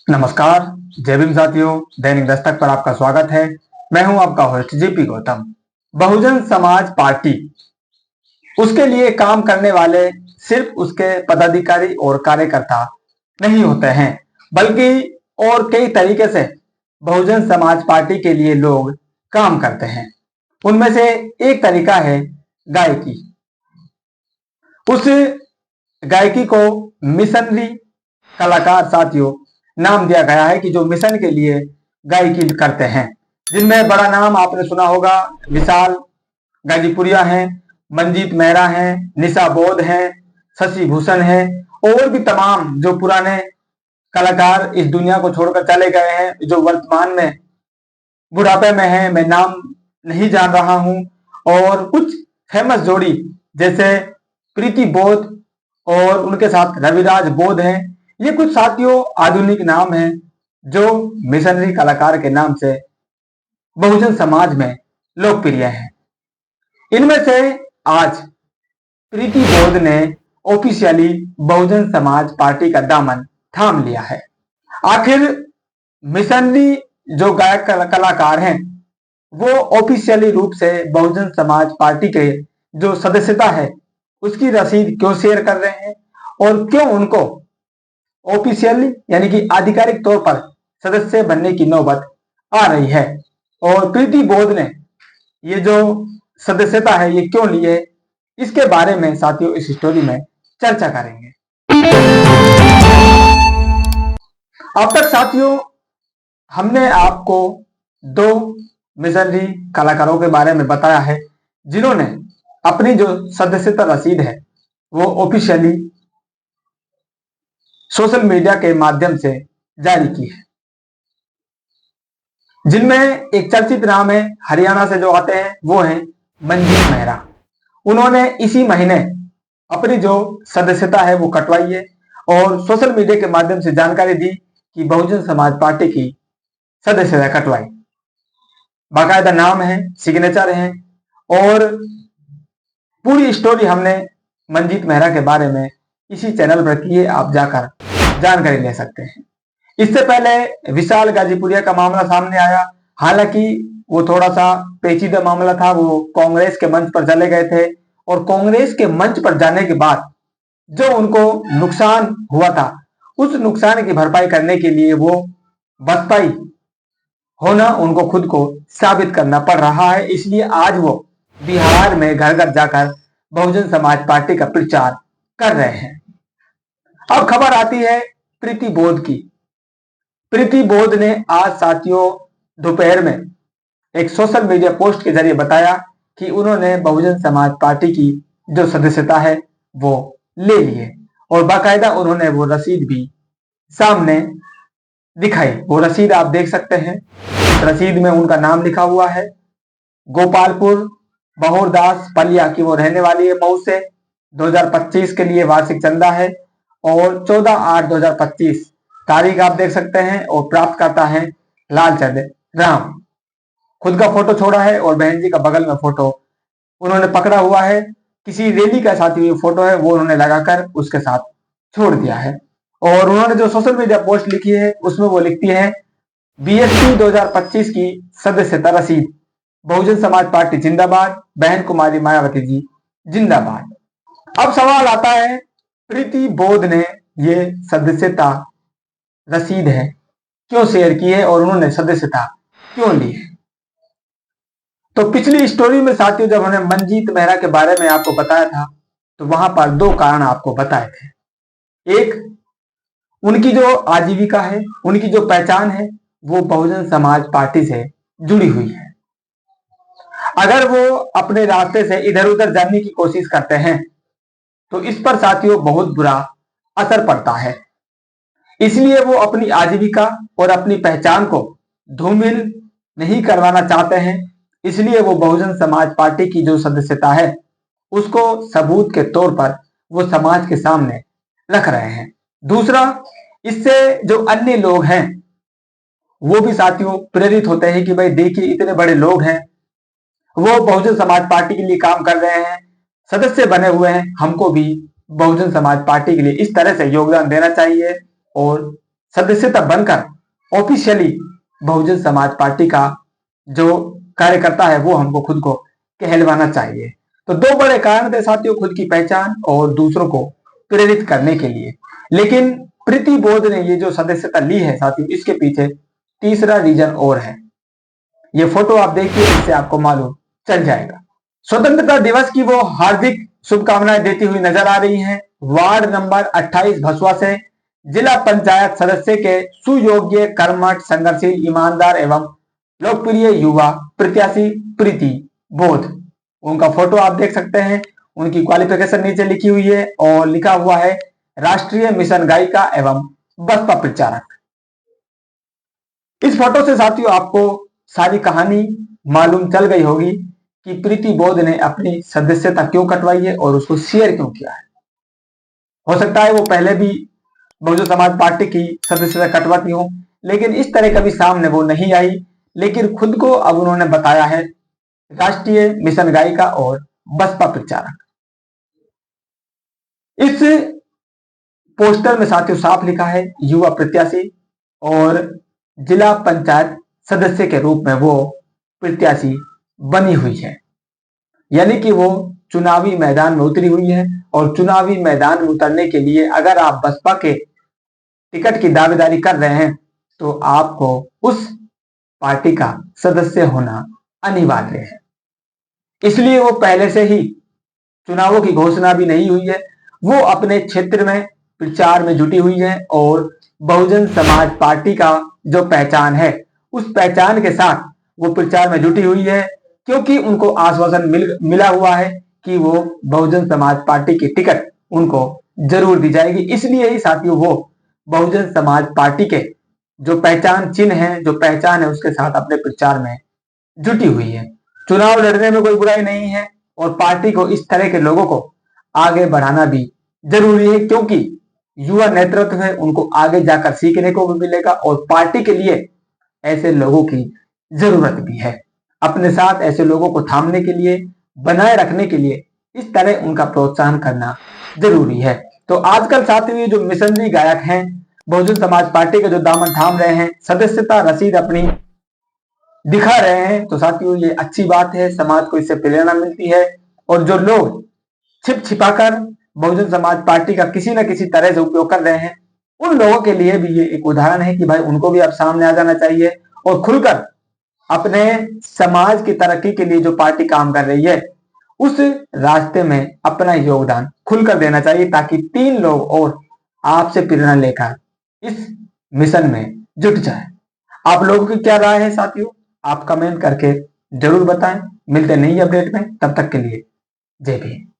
नमस्कार। जय भीम साथियों, दैनिक दस्तक पर आपका स्वागत है। मैं हूं आपका host JP Gautam. Bahujan Samaj party उसके लिए काम करने वाले सिर्फ उसके पदाधिकारी और कार्यकर्ता नहीं होते हैं, बल्कि और कई तरीके से बहुजन समाज पार्टी के लिए लोग काम करते हैं। उनमें से एक तरीका है गायकी। उस गायकी को मिशनरी कलाकार साथियों नाम दिया गया है, कि जो मिशन के लिए गायकी करते हैं, जिनमें बड़ा नाम आपने सुना होगा। विशाल गाजीपुरिया हैं, मंजीत मेहरा हैं, निशा बोध हैं, शशि भूषण हैं, और भी तमाम जो पुराने कलाकार इस दुनिया को छोड़कर चले गए हैं, जो वर्तमान में बुढ़ापे में हैं, मैं नाम नहीं जान रहा हूं। और कुछ फेमस जोड़ी जैसे प्रीति बोध और उनके साथ रविराज बोध हैं। ये कुछ साथियों आधुनिक नाम हैं जो मिशनरी कलाकार के नाम से बहुजन समाज में लोकप्रिय हैं। इनमें से आज प्रीति बोध ने ऑफिशियली बहुजन समाज पार्टी का दामन थाम लिया है। आखिर मिशनरी जो गायक कलाकार हैं, वो ऑफिशियली रूप से बहुजन समाज पार्टी के जो सदस्यता है उसकी रसीद क्यों शेयर कर रहे हैं, और क्यों उनको ऑफिशियली यानी कि आधिकारिक तौर पर सदस्य बनने की नौबत आ रही है, और प्रीति बोध ने ये जो सदस्यता है ये क्यों ली है, इसके बारे में साथियों इस स्टोरी में चर्चा करेंगे। अब तक साथियों हमने आपको दो मिशनरी कलाकारों के बारे में बताया है, जिन्होंने अपनी जो सदस्यता रसीद है वो ऑफिशियली सोशल मीडिया के माध्यम से जारी की है। जिनमें एक चर्चित नाम है, हरियाणा से जो आते हैं वो हैं मंजीत मेहरा। उन्होंने इसी महीने अपनी जो सदस्यता है वो कटवाई है और सोशल मीडिया के माध्यम से जानकारी दी कि बहुजन समाज पार्टी की सदस्यता कटवाई। बाकायदा नाम है, सिग्नेचर है, और पूरी स्टोरी हमने मंजीत मेहरा के बारे में इसी चैनल पर की है, आप जाकर जानकारी ले सकते हैं। इससे पहले विशाल गाजीपुरिया का मामला सामने आया। हालांकि वो थोड़ा सा पेचीदा मामला था, वो कांग्रेस के मंच पर चले गए थे, और कांग्रेस के मंच पर जाने के बाद जो उनको नुकसान हुआ था उस नुकसान की भरपाई करने के लिए वो बसपाई होना उनको खुद को साबित करना पड़ रहा है। इसलिए आज वो बिहार में घर घर जाकर बहुजन समाज पार्टी का प्रचार कर रहे हैं। अब खबर आती है प्रीति बोध की। प्रीति बोध ने आज साथियों दोपहर में एक सोशल मीडिया पोस्ट के जरिए बताया कि उन्होंने बहुजन समाज पार्टी की जो सदस्यता है वो ले ली है, और बाकायदा उन्होंने वो रसीद भी सामने दिखाई। वो रसीद आप देख सकते हैं। रसीद में उनका नाम लिखा हुआ है। गोपालपुर बहुरदास पलिया की वो रहने वाली है, मऊ से। 2025 के लिए वार्षिक चंदा है, और 14/8/2025 तारीख आप देख सकते हैं, और प्राप्त करता है लालचंद राम। खुद का फोटो छोड़ा है और बहन जी का बगल में फोटो उन्होंने पकड़ा हुआ है। किसी रैली का साथी ये फोटो है वो उन्होंने लगाकर उसके साथ छोड़ दिया है। और उन्होंने जो सोशल मीडिया पोस्ट लिखी है उसमें वो लिखती है, बीएसपी 2025 की सदस्यता रसीद, बहुजन समाज पार्टी जिंदाबाद, बहन कुमारी मायावती जी जिंदाबाद। अब सवाल आता है, प्रीति बोध ने ये सदस्यता रसीद है क्यों शेयर की है, और उन्होंने सदस्यता क्यों ली है। तो पिछली स्टोरी में साथियों जब हमने मंजीत मेहरा के बारे में आपको बताया था, तो वहां पर दो कारण आपको बताए थे। एक, उनकी जो आजीविका है, उनकी जो पहचान है वो बहुजन समाज पार्टी से जुड़ी हुई है। अगर वो अपने रास्ते से इधर उधर जाने की कोशिश करते हैं तो इस पर साथियों बहुत बुरा असर पड़ता है। इसलिए वो अपनी आजीविका और अपनी पहचान को धूमिल नहीं करवाना चाहते हैं। इसलिए वो बहुजन समाज पार्टी की जो सदस्यता है उसको सबूत के तौर पर वो समाज के सामने रख रहे हैं। दूसरा, इससे जो अन्य लोग हैं वो भी साथियों प्रेरित होते हैं कि भाई देखिए इतने बड़े लोग हैं, वो बहुजन समाज पार्टी के लिए काम कर रहे हैं, सदस्य बने हुए हैं, हमको भी बहुजन समाज पार्टी के लिए इस तरह से योगदान देना चाहिए और सदस्यता बनकर ऑफिशियली बहुजन समाज पार्टी का जो कार्यकर्ता है वो हमको खुद को कहलवाना चाहिए। तो दो बड़े कारण थे साथियों, खुद की पहचान और दूसरों को प्रेरित करने के लिए। लेकिन प्रीति बोध ने ये जो सदस्यता ली है साथियों, इसके पीछे तीसरा रीजन और है। ये फोटो आप देखिए, इससे आपको मालूम चल जाएगा। स्वतंत्रता दिवस की वो हार्दिक शुभकामनाएं देती हुई नजर आ रही हैं। वार्ड नंबर 28 भसुआ से जिला पंचायत सदस्य के सुयोग्य, कर्मठ, संघर्षशील, ईमानदार एवं लोकप्रिय युवा प्रत्याशी प्रीति बोध। उनका फोटो आप देख सकते हैं। उनकी क्वालिफिकेशन नीचे लिखी हुई है और लिखा हुआ है राष्ट्रीय मिशन गायिका एवं बसपा प्रचारक। इस फोटो से साथियों आपको सारी कहानी मालूम चल गई होगी कि प्रीति बोध ने अपनी सदस्यता क्यों कटवाई है और उसको शेयर क्यों किया है। हो सकता है वो पहले भी बहुजन समाज पार्टी की सदस्यता कटवाती हो, लेकिन इस तरह कभी सामने वो नहीं आई। लेकिन खुद को अब उन्होंने बताया है राष्ट्रीय मिशन गायिका और बसपा प्रचारक। इस पोस्टर में साथियों साफ लिखा है युवा प्रत्याशी और जिला पंचायत सदस्य के रूप में वो प्रत्याशी बनी हुई है, यानी कि वो चुनावी मैदान में उतरी हुई है। और चुनावी मैदान में उतरने के लिए अगर आप बसपा के टिकट की दावेदारी कर रहे हैं तो आपको उस पार्टी का सदस्य होना अनिवार्य है। इसलिए वो पहले से ही, चुनावों की घोषणा भी नहीं हुई है, वो अपने क्षेत्र में प्रचार में जुटी हुई है और बहुजन समाज पार्टी का जो पहचान है उस पहचान के साथ वो प्रचार में जुटी हुई है, क्योंकि उनको आश्वासन मिला हुआ है कि वो बहुजन समाज पार्टी की टिकट उनको जरूर दी जाएगी। इसलिए ही साथियों वो बहुजन समाज पार्टी के जो पहचान चिन्ह है, जो पहचान है, उसके साथ अपने प्रचार में जुटी हुई है। चुनाव लड़ने में कोई बुराई नहीं है और पार्टी को इस तरह के लोगों को आगे बढ़ाना भी जरूरी है, क्योंकि युवा नेतृत्व है, उनको आगे जाकर सीखने को भी मिलेगा और पार्टी के लिए ऐसे लोगों की जरूरत भी है। अपने साथ ऐसे लोगों को थामने के लिए, बनाए रखने के लिए इस तरह उनका प्रोत्साहन करना जरूरी है। तो आजकल साथियों ये जो मिशनरी गायक हैं, बहुजन समाज पार्टी के जो दामन थाम रहे हैं, सदस्यता रसीद अपनी दिखा रहे हैं, तो साथियों ये अच्छी बात है, समाज को इससे प्रेरणा मिलती है। और जो लोग छिप छिपाकर बहुजन समाज पार्टी का किसी न किसी तरह से उपयोग कर रहे हैं, उन लोगों के लिए भी ये एक उदाहरण है कि भाई उनको भी अब सामने आ जाना चाहिए और खुलकर अपने समाज की तरक्की के लिए जो पार्टी काम कर रही है उस रास्ते में अपना योगदान खुलकर देना चाहिए, ताकि 3 लोग और आपसे प्रेरणा लेकर इस मिशन में जुट जाए। आप लोगों की क्या राय है साथियों, आप कमेंट करके जरूर बताएं। मिलते हैं नई अपडेट में, तब तक के लिए जय भीम।